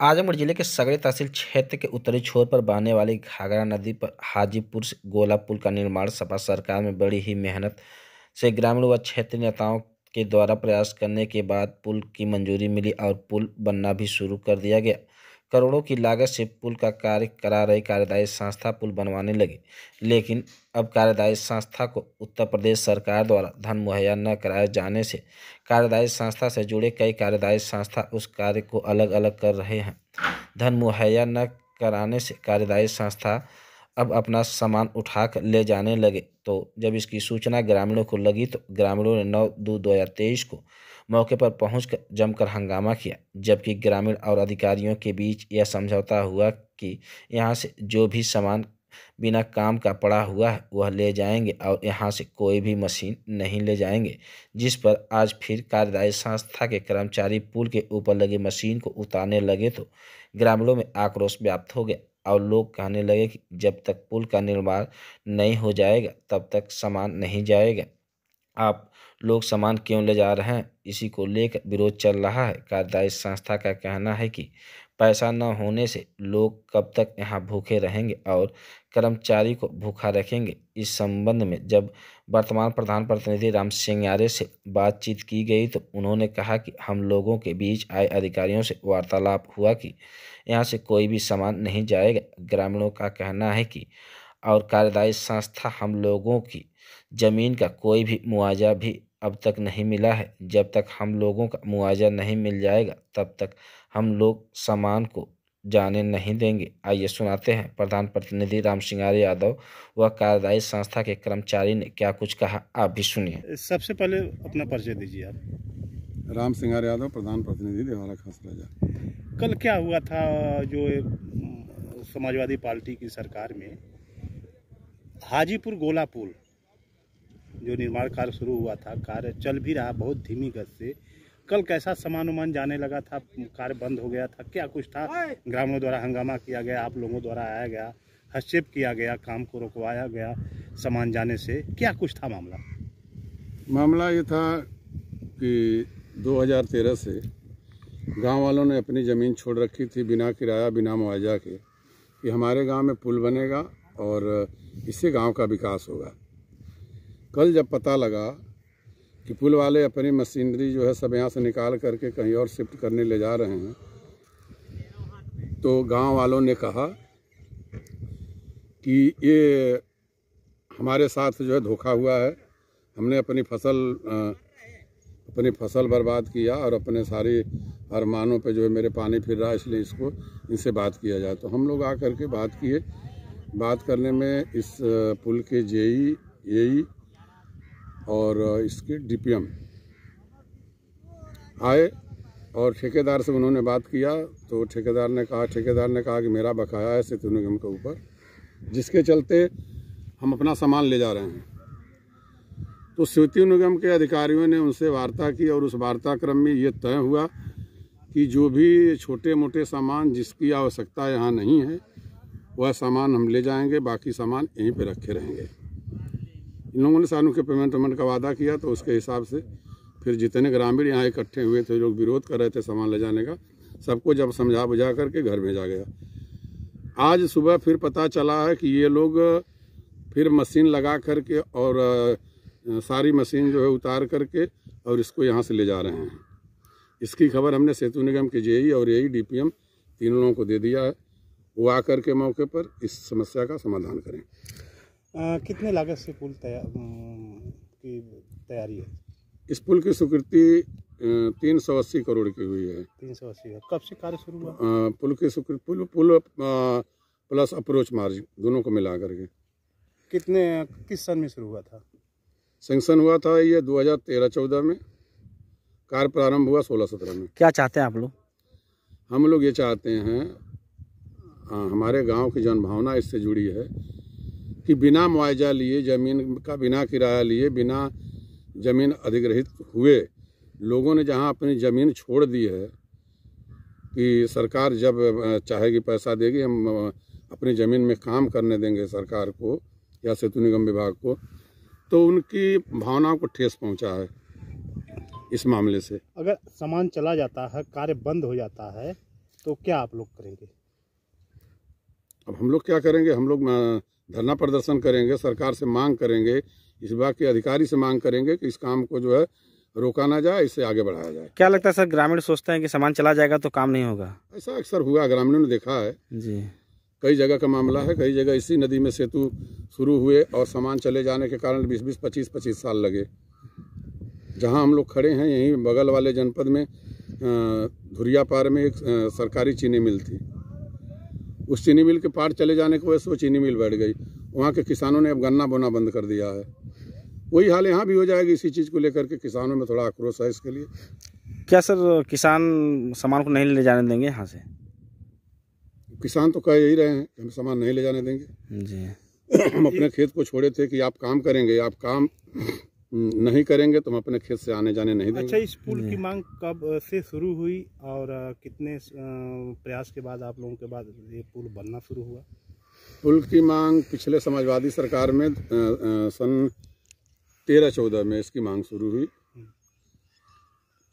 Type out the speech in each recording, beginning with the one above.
आजमगढ़ जिले के सगड़े तहसील क्षेत्र के उत्तरी छोर पर बहने वाली घाघरा नदी पर हाजीपुर से गोला पुल का निर्माण सपा सरकार में बड़ी ही मेहनत से ग्रामीण व क्षेत्रीय नेताओं के द्वारा प्रयास करने के बाद पुल की मंजूरी मिली और पुल बनना भी शुरू कर दिया गया। करोड़ों की लागत से पुल का कार्य करा रही कार्यदायी संस्था पुल बनवाने लगी, लेकिन अब कार्यदायी संस्था को उत्तर प्रदेश सरकार द्वारा धन मुहैया न कराए जाने से कार्यदायी संस्था से जुड़े कई कार्यदायी संस्था उस कार्य को अलग अलग कर रहे हैं। धन मुहैया न कराने से कार्यदायी संस्था अब अपना सामान उठाकर ले जाने लगे, तो जब इसकी सूचना ग्रामीणों को लगी तो ग्रामीणों ने 9/2/2023 को मौके पर पहुंचकर जमकर हंगामा किया, जबकि ग्रामीण और अधिकारियों के बीच यह समझौता हुआ कि यहां से जो भी सामान बिना काम का पड़ा हुआ है वह ले जाएंगे और यहां से कोई भी मशीन नहीं ले जाएंगे, जिस पर आज फिर कार्यदायी संस्था के कर्मचारी पुल के ऊपर लगी मशीन को उतारने लगे तो ग्रामीणों में आक्रोश व्याप्त हो गया और लोग कहने लगे कि जब तक पुल का निर्माण नहीं हो जाएगा तब तक सामान नहीं जाएगा। आप लोग सामान क्यों ले जा रहे हैं, इसी को लेकर विरोध चल रहा है। कार्यदायी संस्था का कहना है कि पैसा न होने से लोग कब तक यहाँ भूखे रहेंगे और कर्मचारी को भूखा रखेंगे। इस संबंध में जब वर्तमान प्रधान प्रतिनिधि राम सिंगारे से बातचीत की गई तो उन्होंने कहा कि हम लोगों के बीच आए अधिकारियों से वार्तालाप हुआ कि यहाँ से कोई भी सामान नहीं जाएगा। ग्रामीणों का कहना है कि और कार्यदायी संस्था हम लोगों की जमीन का कोई भी मुआवजा भी अब तक नहीं मिला है। जब तक हम लोगों का मुआवजा नहीं मिल जाएगा तब तक हम लोग सामान को जाने नहीं देंगे। आइए सुनाते हैं प्रधान प्रतिनिधि राम सिंगारे यादव व कार्यदायी संस्था के कर्मचारी ने क्या कुछ कहा, आप भी सुनिए। सबसे पहले अपना परिचय दीजिए आप। राम सिंगारे यादव, प्रधान प्रतिनिधि देवारा खास राजा। कल क्या हुआ था जो समाजवादी पार्टी की सरकार में हाजीपुर गोला पुल जो निर्माण कार्य शुरू हुआ था, कार्य चल भी रहा बहुत धीमी गति से, कल कैसा सामान उमान जाने लगा था, कार्य बंद हो गया था, क्या कुछ था? ग्रामीणों द्वारा हंगामा किया गया, आप लोगों द्वारा आया गया, हस्तक्षेप किया गया, काम को रोकवाया गया सामान जाने से, क्या कुछ था मामला? मामला ये था कि 2013 से गांव वालों ने अपनी ज़मीन छोड़ रखी थी बिना किराया बिना मुआवजा के कि हमारे गांव में पुल बनेगा और इससे गांव का विकास होगा। कल जब पता लगा कि पुल वाले अपनी मशीनरी जो है सब यहाँ से निकाल करके कहीं और शिफ्ट करने ले जा रहे हैं, तो गांव वालों ने कहा कि ये हमारे साथ जो है धोखा हुआ है, हमने अपनी फसल बर्बाद किया और अपने सारी अरमानों पे जो है मेरे पानी फिर रहा है, इसलिए इसको इनसे बात किया जाए। तो हम लोग आकर के बात किए। बात करने में इस पुल के जेई, एई और इसके डीपीएम आए और ठेकेदार से उन्होंने बात किया। तो ठेकेदार ने कहा कि मेरा बकाया है सेतु निगम के ऊपर, जिसके चलते हम अपना सामान ले जा रहे हैं। तो सेतु निगम के अधिकारियों ने उनसे वार्ता की और उस वार्ता क्रम में ये तय हुआ कि जो भी छोटे मोटे सामान जिसकी आवश्यकता यहाँ नहीं है वह सामान हम ले जाएंगे, बाकी सामान यहीं पे रखे रहेंगे। इन लोगों ने सानू के पेमेंट का वादा किया, तो उसके हिसाब से फिर जितने ग्रामीण यहाँ इकट्ठे हुए थे, लोग विरोध कर रहे थे सामान ले जाने का, सबको जब समझा बुझा करके घर भेजा गया। आज सुबह फिर पता चला है कि ये लोग फिर मशीन लगा करके और सारी मशीन जो है उतार करके और इसको यहाँ से ले जा रहे हैं। इसकी खबर हमने सेतु निगम के जेई और एई डीपीएम तीनों लोगों को दे दिया है। वो आकर के मौके पर इस समस्या का समाधान करें। कितने लागत से पुल की तैयारी है? इस पुल की स्वीकृति 380 करोड़ की हुई है। 380। कब से कार्य शुरू हुआ? पुल की स्वीकृति पुल प्लस अप्रोच मार्ग दोनों को मिला करके किस सन में शुरू हुआ था? सैंक्शन हुआ था ये 2013-14 में, कार्य प्रारंभ हुआ 16-17 में। क्या चाहते हैं आप लोग? हम लोग ये चाहते हैं, हमारे गांव की जनभावना इससे जुड़ी है कि बिना मुआवजा लिए, ज़मीन का बिना किराया लिए, बिना ज़मीन अधिग्रहित हुए लोगों ने जहां अपनी ज़मीन छोड़ दी है कि सरकार जब चाहेगी पैसा देगी, हम अपनी ज़मीन में काम करने देंगे सरकार को या सेतु निगम विभाग को, तो उनकी भावनाओं को ठेस पहुंचा है इस मामले से। अगर सामान चला जाता है, कार्य बंद हो जाता है, तो क्या आप लोग करेंगे? अब हम लोग क्या करेंगे? हम लोग धरना प्रदर्शन करेंगे, सरकार से मांग करेंगे, इस विभाग के अधिकारी से मांग करेंगे कि इस काम को जो है रोका ना जाए, इसे आगे बढ़ाया जाए। क्या लगता है सर, ग्रामीण सोचते हैं कि सामान चला जाएगा तो काम नहीं होगा? ऐसा अक्सर हुआ, ग्रामीणों ने देखा है जी। कई जगह का मामला है। कई जगह इसी नदी में सेतु शुरू हुए और सामान चले जाने के कारण 20-20, 25-25 साल लगे। जहां हम लोग खड़े हैं यहीं बगल वाले जनपद में धुरियापार में एक सरकारी चीनी मिल थी। उस चीनी मिल के पार चले जाने की वजह से वो चीनी मिल बैठ गई। वहाँ के किसानों ने अब गन्ना बोना बंद कर दिया है। वही हाल यहाँ भी हो जाएगी। इसी चीज़ को लेकर के किसानों में थोड़ा आक्रोश है इसके लिए। क्या सर किसान सामान को नहीं ले जाने देंगे यहाँ से? किसान तो कह यही रहे हैं कि हम सामान नहीं ले जाने देंगे जी। हम अपने खेत को छोड़े थे कि आप काम करेंगे, आप काम नहीं करेंगे तो हम अपने खेत से आने जाने नहीं देंगे। अच्छा, इस पुल की मांग कब से शुरू हुई और कितने प्रयास के बाद आप लोगों के बाद ये पुल बनना शुरू हुआ? पुल की मांग पिछले समाजवादी सरकार में सन 13-14 में इसकी मांग शुरू हुई।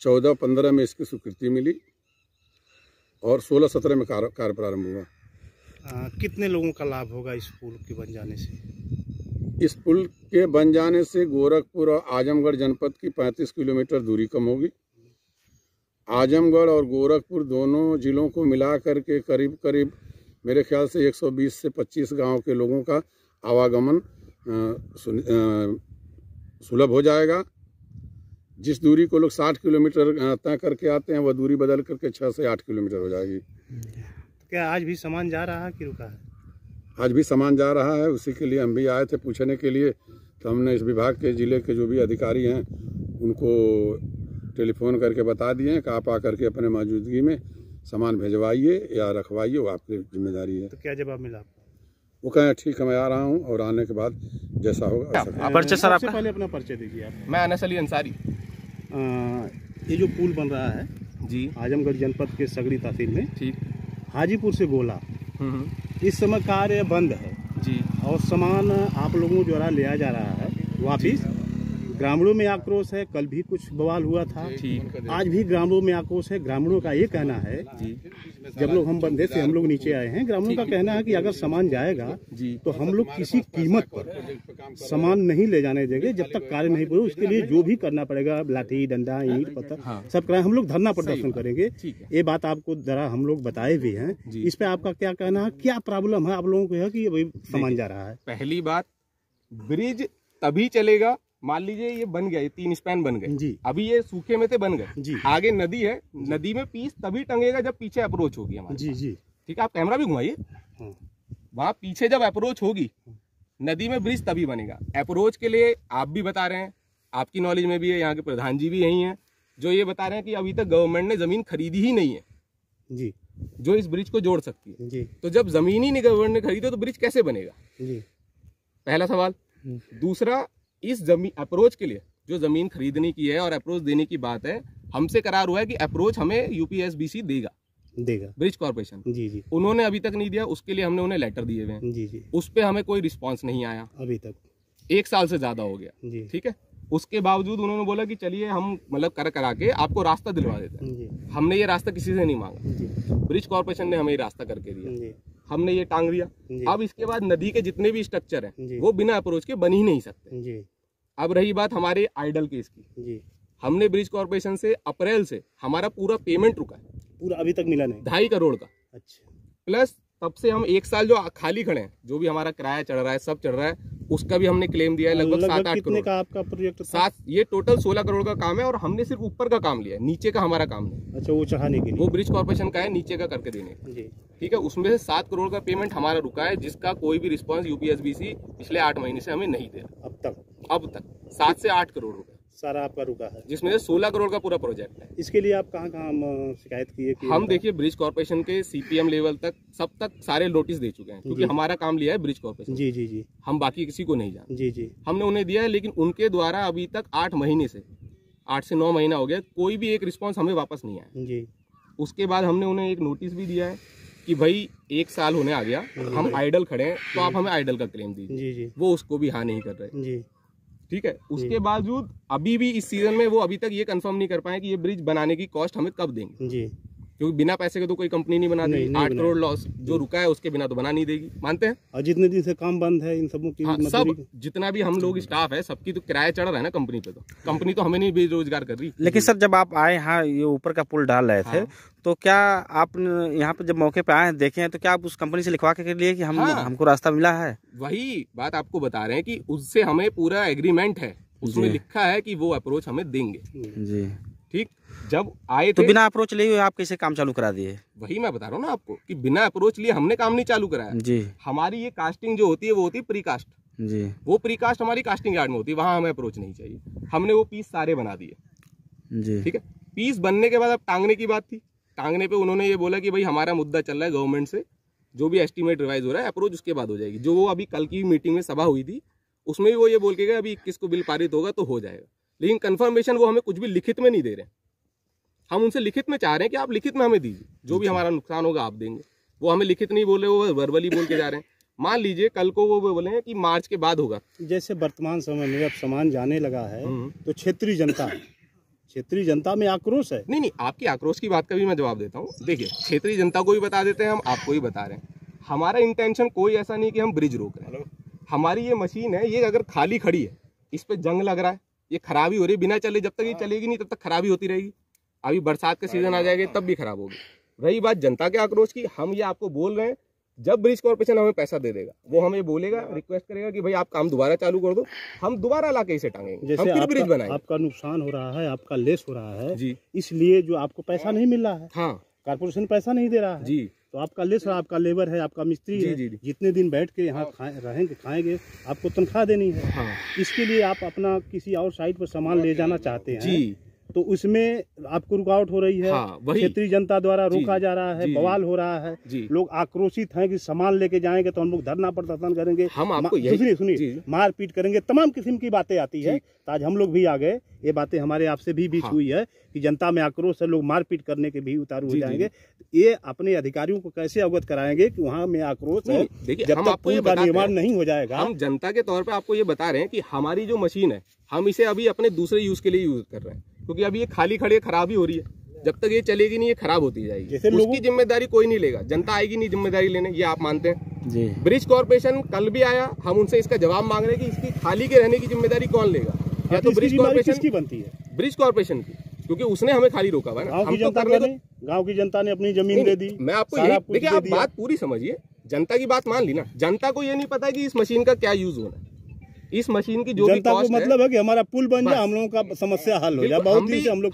14-15 में इसकी स्वीकृति मिली और 16-17 में कार्य प्रारंभ हुआ। कितने लोगों का लाभ होगा इस पुल के बन जाने से? इस पुल के बन जाने से गोरखपुर और आजमगढ़ जनपद की 35 किलोमीटर दूरी कम होगी। आजमगढ़ और गोरखपुर दोनों जिलों को मिला करके करीब करीब मेरे ख्याल से 120 से 25 गांव के लोगों का आवागमन सुलभ हो जाएगा। जिस दूरी को लोग 60 किलोमीटर तय करके आते हैं वह दूरी बदल करके 6 से 8 किलोमीटर हो जाएगी। क्या आज भी सामान जा रहा है कि रुका है? आज भी सामान जा रहा है। उसी के लिए हम भी आए थे पूछने के लिए। तो हमने इस विभाग के ज़िले के जो भी अधिकारी हैं उनको टेलीफोन करके बता दिए हैं कि आप आकर के अपने मौजूदगी में सामान भिजवाइए या रखवाइए, वो आपकी जिम्मेदारी है। तो क्या जवाब मिला आपको? वो कहें ठीक है मैं आ रहा हूँ और आने के बाद जैसा होगा वैसा। परिचय सर आपका? पहले अपना परिचय दीजिए आप। मैं अनस अली अंसारी। ये जो पुल बन रहा है जी, आजमगढ़ जनपद के सगड़ी तहसील में, ठीक। हाजीपुर से गोला, इस समय कार्य बंद है जी। और सामान आप लोगों द्वारा लिया जा रहा है वापिस। ग्रामीणों में आक्रोश है, कल भी कुछ बवाल हुआ था, ठीक। आज भी ग्रामीणों में आक्रोश है। ग्रामीणों का ये कहना है, जब लोग हम बंदे से हम लोग नीचे आए हैं, ग्रामीणों का कहना है कि अगर सामान जाएगा तो हम लोग किसी कीमत पर सामान नहीं ले जाने देंगे जब तक कार्य नहीं पूरा। उसके लिए जो भी करना पड़ेगा, लाठी डंडा ईंट पत्थर सब कराए, हम लोग धरना प्रदर्शन करेंगे। ये बात आपको जरा हम लोग बताए भी हैं। इस पे आपका क्या कहना है? क्या प्रॉब्लम है आप लोगों को है कि अभी सामान जा रहा है? पहली बात, ब्रिज तभी चलेगा, मान लीजिए ये बन गया, ये 3 स्पैन बन गए जी। अभी ये सूखे में थे बन गए जी। आगे नदी है, नदी में पीस तभी टंगेगा जब पीछे अप्रोच होगी हमारे। जी जी। ठीक है, आप कैमरा भी घुमाइए। वहां पीछे जब अप्रोच होगी नदी में, ब्रिज तभी बनेगा। अप्रोच के लिए आप भी बता रहे हैं, आपकी नॉलेज में भी है, यहाँ के प्रधान जी भी यही हैं जो ये बता रहे हैं कि अभी तक गवर्नमेंट ने जमीन खरीदी ही नहीं है जी, जो इस ब्रिज को जोड़ सकती है। जी तो जब जमीन ही नहीं गवर्नमेंट ने खरीदी तो ब्रिज कैसे बनेगा? जी। पहला सवाल। दूसरा, इस जमीन अप्रोच के लिए जो जमीन खरीदने की है और अप्रोच देने की बात है, हमसे करार हुआ है कि अप्रोच हमें यूपीएसबीसी देगा ब्रिज कॉर्पोरेशन। जी जी। उन्होंने अभी तक नहीं दिया, उसके लिए हमने उन्हें लेटर दिए हुए हैं। जी जी। उस पे हमें कोई रिस्पांस नहीं आया अभी तक, 1 साल से ज्यादा हो गया। जी। ठीक है, उसके बावजूद उन्होंने बोला कि चलिए हम मतलब करा के आपको रास्ता दिलवा देते हैं। जी हमने ये रास्ता किसी से नहीं मांगा, जी। ब्रिज कॉर्पोरेशन ने हमें ये रास्ता करके दिया, जी हमने ये टांग दिया। जी। अब इसके बाद नदी के जितने भी स्ट्रक्चर जी। हैं वो बिना अप्रोच के बन ही नहीं सकते। जी अब रही बात हमारे आइडल केस की, जी। हमने ब्रिज कॉर्पोरेशन से अप्रैल से हमारा पूरा पेमेंट रुका है, पूरा अभी तक मिला नहीं? 2.5 करोड़ का। अच्छा। प्लस तब से हम 1 साल जो खाली खड़े हैं, जो भी हमारा किराया चढ़ रहा है सब चढ़ रहा है, उसका भी हमने क्लेम दिया है लगभग 7-8 कितने करोड़ का आपका प्रोजेक्ट था? 7, ये टोटल 16 करोड़ का काम है और हमने सिर्फ ऊपर का काम लिया है, नीचे का हमारा काम नहीं। अच्छा, वो चढ़ाने के लिए? वो ब्रिज कॉर्पोरेशन का है, नीचे का करके देने का। जी। ठीक है, उसमें से 7 करोड़ का पेमेंट हमारा रुका है, जिसका कोई भी रिस्पांस यूपीएसबीसी पिछले 8 महीने से हमें नहीं दे रहा। अब तक 7 से 8 करोड़ रुपए सारा आपका रुका है, जिसमें से 16 करोड़ का पूरा प्रोजेक्ट है। इसके लिए आप कहाँ शिकायत किए? हम देखिए ब्रिज कॉर्पोरेशन के सीपीएम लेवल तक सब तक सारे नोटिस दे चुके हैं, क्योंकि हमारा काम लिया है ब्रिज कॉर्पोरेशन। जी जी जी। हम बाकी किसी को नहीं जानते। जी जी। हमने उन्हें दिया है, लेकिन उनके द्वारा अभी तक 8 महीने से 8 से 9 महीना हो गया, कोई भी एक रिस्पांस हमें वापस नहीं आया। जी। उसके बाद हमने उन्हें एक नोटिस भी दिया है कि भाई 1 साल होने आ गया, हम आइडल खड़े हैं, तो आप हमें आइडल का क्लेम दीजिए। जी जी। वो उसको भी हाँ नहीं कर रहे। जी। ठीक है, उसके बावजूद अभी भी इस सीजन में वो अभी तक ये कंफर्म नहीं कर पाए कि ये ब्रिज बनाने की कॉस्ट हमें कब देंगे। जी। क्योंकि बिना पैसे के तो कोई कंपनी नहीं बना देगी। 8 करोड़ लॉस जो रुका है उसके बिना तो बना नहीं देगी, मानते हैं। और जितने दिन से काम बंद है इन सबों की सब जितना भी हम लोग स्टाफ है सबकी तो किराया चढ़ रहा है ना कंपनी पे, तो कंपनी तो हमें नहीं बेरोजगार कर रही। लेकिन सर जब आप आए यहाँ ये ऊपर का पुल डाल रहे थे, तो क्या आप यहाँ पे जब मौके पे आए देखे हैं तो क्या आप उस कंपनी से लिखवा के लिए कि हमको रास्ता मिला है? वही बात आपको बता रहे हैं कि उससे हमें पूरा एग्रीमेंट है, उसमें लिखा है कि वो अप्रोच हमें देंगे जी। ठीक, जब आए तो बिना अप्रोच लिए आप कैसे काम चालू करा दिए? वही मैं बता रहा हूँ ना आपको कि बिना अप्रोच लिए हमने काम नहीं चालू कराया जी। हमारी ये कास्टिंग जो होती है वो होती है प्री कास्ट जी। वो प्री कास्ट हमारी कास्टिंग यार्ड में होती है, वहां हमें अप्रोच नहीं चाहिए। हमने वो पीस सारे बना दिए जी। ठीक है, पीस बनने के बाद अब टांगने की बात थी। टांगने पे उन्होंने ये बोला कि भाई हमारा मुद्दा चल रहा है गवर्नमेंट से, जो भी एस्टीमेट रिवाइज हो रहा है अप्रोच उसके बाद हो जाएगी। जो वो अभी कल की मीटिंग में सभा हुई थी उसमें भी वो ये बोल के गए अभी 21 को बिल पारित होगा तो हो जाएगा, लेकिन कंफर्मेशन वो हमें कुछ भी लिखित में नहीं दे रहे। हम उनसे लिखित में चाह रहे हैं कि आप लिखित में हमें दीजिए, जो भी हमारा नुकसान होगा आप देंगे। वो हमें लिखित नहीं बोल रहे, वो वर्बली बोल के जा रहे हैं। मान लीजिए कल को वो बोले हैं कि मार्च के बाद होगा। जैसे वर्तमान समय में अब सामान जाने लगा है तो क्षेत्रीय जनता में आक्रोश है। नहीं, आपकी आक्रोश की बात का भी मैं जवाब देता हूँ। देखिए, क्षेत्रीय जनता को भी बता देते हैं, हम आपको ही बता रहे हैं। हमारा इंटेंशन कोई ऐसा नहीं कि हम ब्रिज रोक रहे हैं। हमारी ये मशीन है, ये अगर खाली खड़ी है, इस पे जंग लग रहा है, ये खराबी हो रही है, बिना चले जब तक ये चलेगी नहीं तब तक खराबी होती रहेगी। अभी बरसात का सीजन आ जाएगा तब भी खराब होगी। रही बात जनता के आक्रोश की, हम ये आपको बोल रहे हैं जब ब्रिज कॉर्पोरेशन हमें पैसा दे देगा वो हमें बोलेगा, रिक्वेस्ट करेगा कि भाई आप काम दोबारा चालू कर दो, हम दोबारा लाके इसे टांगेंगे, जैसे हम फिर ब्रिज बनाएंगे। आपका नुकसान हो रहा है, आपका लेस हो रहा है जी, इसलिए जो आपको पैसा नहीं मिल रहा है, हाँ कारपोरेशन पैसा नहीं दे रहा है जी, तो आपका लेस है, आपका लेबर है, आपका मिस्त्री है, जितने दिन बैठ के यहाँ रहेंगे खाएंगे आपको तनख्वाह देनी है। हाँ। इसके लिए आप अपना किसी और साइट पर सामान ले जाना चाहते हैं जी, तो उसमें आपको रुकावट हो रही है। हाँ, क्षेत्रीय जनता द्वारा रोका जा रहा है, बवाल हो रहा है, लोग आक्रोशित हैं कि सामान लेके जाएंगे तो हम लोग धरना प्रदर्शन करेंगे, हम आपको सुनिए मारपीट करेंगे, तमाम किस्म की बातें आती है। तो आज हम लोग भी आ गए, ये बातें हमारे आपसे भी बीच हुई है कि जनता में आक्रोश है, लोग मारपीट करने के भी उतारू हो जाएंगे। ये अपने अधिकारियों को कैसे अवगत कराएंगे कि वहाँ में आक्रोश है, जब तक पुल का निर्माण नहीं हो जाएगा। हम जनता के तौर पर आपको ये बता रहे हैं कि हमारी जो मशीन है हम इसे अभी अपने दूसरे यूज के लिए यूज कर रहे हैं, क्योंकि अभी ये खाली खड़ी खराब ही हो रही है। जब तक ये चलेगी नहीं ये खराब होती जाएगी, उसकी जिम्मेदारी कोई नहीं लेगा, जनता आएगी नहीं जिम्मेदारी लेने, ये आप मानते हैं जी। ब्रिज कॉर्पोरेशन कल भी आया, हम उनसे इसका जवाब मांग रहे हैं कि इसकी खाली के रहने की जिम्मेदारी कौन लेगा? या तो ब्रिज कॉर्पोरेशन की बनती है, ब्रिज कॉर्पोरेशन की, क्योंकि उसने हमें खाली रोका हुआ है ना। गाँव की जनता ने अपनी जमीन दे दी। मैं आपको देखिए, आप बात पूरी समझिए, जनता की बात मान ली ना। जनता को ये नहीं पता कि इस मशीन का क्या यूज होना है, इस मशीन की जो भी कॉस्ट है, मतलब है कि हमारा पुल बन जाए, हम लोगों का समस्या हल हो जाए।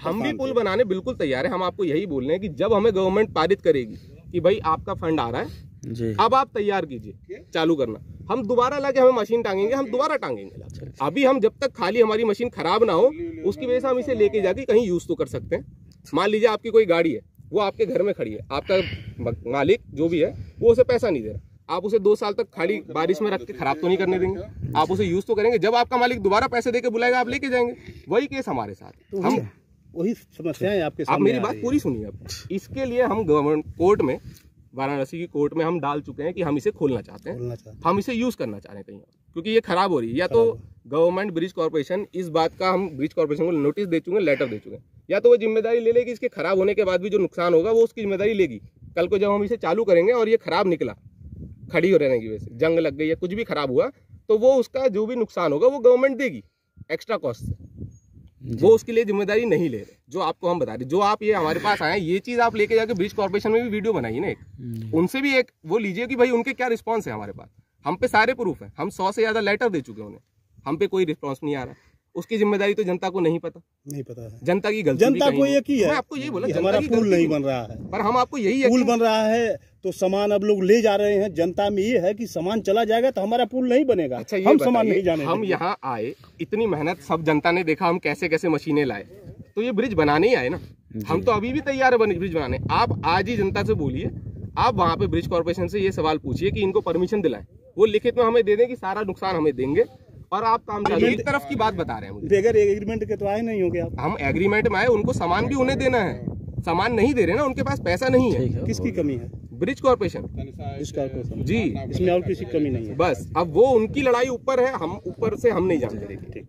हम भी पुल बनाने बिल्कुल तैयार है। हम आपको यही बोल रहे हैं कि जब हमें गवर्नमेंट पारित करेगी कि भाई आपका फंड आ रहा है जी, अब आप तैयार कीजिए चालू करना, हम दोबारा लाके हमें मशीन टांगेंगे, हम दोबारा टांगेंगे। अभी हम जब तक खाली हमारी मशीन खराब ना हो उसकी वजह से हम इसे लेके जाके कहीं यूज तो कर सकते हैं। मान लीजिए आपकी कोई गाड़ी है, वो आपके घर में खड़ी है, आपका मालिक जो भी है वो उसे पैसा नहीं दे रहा, आप उसे 2 साल तक खाली बारिश में रख के खराब तो नहीं करने देंगे, आप उसे यूज तो करेंगे। जब आपका मालिक दोबारा पैसे देके बुलाएगा आप लेके जाएंगे। वही केस हमारे साथ, तो हम वही समस्याएं आपके सामने। आप मेरी बात पूरी सुनिए। अब इसके लिए हम गवर्नमेंट कोर्ट में, वाराणसी की कोर्ट में हम डाल चुके हैं कि हम इसे खोलना चाहते हैं, हम इसे यूज करना चाह रहे हैं कहीं, क्योंकि ये खराब हो रही है। या तो गवर्नमेंट ब्रिज कॉर्पोरेशन, इस बात का हम ब्रिज कॉर्पोरेशन को नोटिस दे चुके हैं, लेटर दे चुके हैं, या तो वो जिम्मेदारी ले लेगी, इसके खराब होने के बाद भी जो नुकसान होगा वो उसकी जिम्मेदारी लेगी। कल को जब हम इसे चालू करेंगे और ये खराब निकला, खड़ी हो रहने की वजह से जंग लग गई या कुछ भी खराब हुआ, तो वो उसका जो भी नुकसान होगा वो गवर्नमेंट देगी एक्स्ट्रा कॉस्ट से, वो उसके लिए जिम्मेदारी नहीं ले रहे। जो आपको हम बता रहे, जो आप ये हमारे पास आए, ये चीज आप लेके जाके ब्रिज कॉर्पोरेशन में भी वीडियो बनाइए ना, उनसे भी एक वो लीजिए कि भाई उनके क्या रिस्पॉन्स है हमारे पास। हम पे सारे प्रूफ है, हम 100 से ज्यादा लेटर दे चुके हैं उन्हें, हम पे कोई रिस्पॉन्स नहीं आ रहा। उसकी जिम्मेदारी तो जनता को नहीं पता है, जनता की गलती, जनता को ये की है। मैं आपको यही बोला, हमारा पुल नहीं बन रहा है, पर हम आपको यही पुल बन रहा है तो सामान अब लोग ले जा रहे हैं। जनता में ये है कि सामान चला जाएगा तो हमारा पुल नहीं बनेगा। अच्छा, हम सामान नहीं जाने, हम यहाँ आए, इतनी मेहनत सब जनता ने देखा, हम कैसे कैसे मशीनें लाए, तो ये ब्रिज बनाने ही आए ना। हम तो अभी भी तैयार है ब्रिज बनाने। आप आज ही जनता से बोलिए, आप वहाँ पे ब्रिज कॉर्पोरेशन से ये सवाल पूछिए कि इनको परमिशन दिलाएं, वो लिखित में हमें दे दें कि सारा नुकसान हमें देंगे और आप काम चालू। एक तरफ की बात बता रहे हैं मुझे, बगैर एग्रीमेंट के तो आए नहीं होंगे आप। हम एग्रीमेंट में आए, उनको सामान भी उन्हें देना है, सामान नहीं दे रहे ना, उनके पास पैसा नहीं है। किसकी कमी है? ब्रिज कॉर्पोरेशन जी, इसमें और किसी कमी नहीं है। बस अब वो उनकी लड़ाई ऊपर है, हम ऊपर से हम नहीं जानते।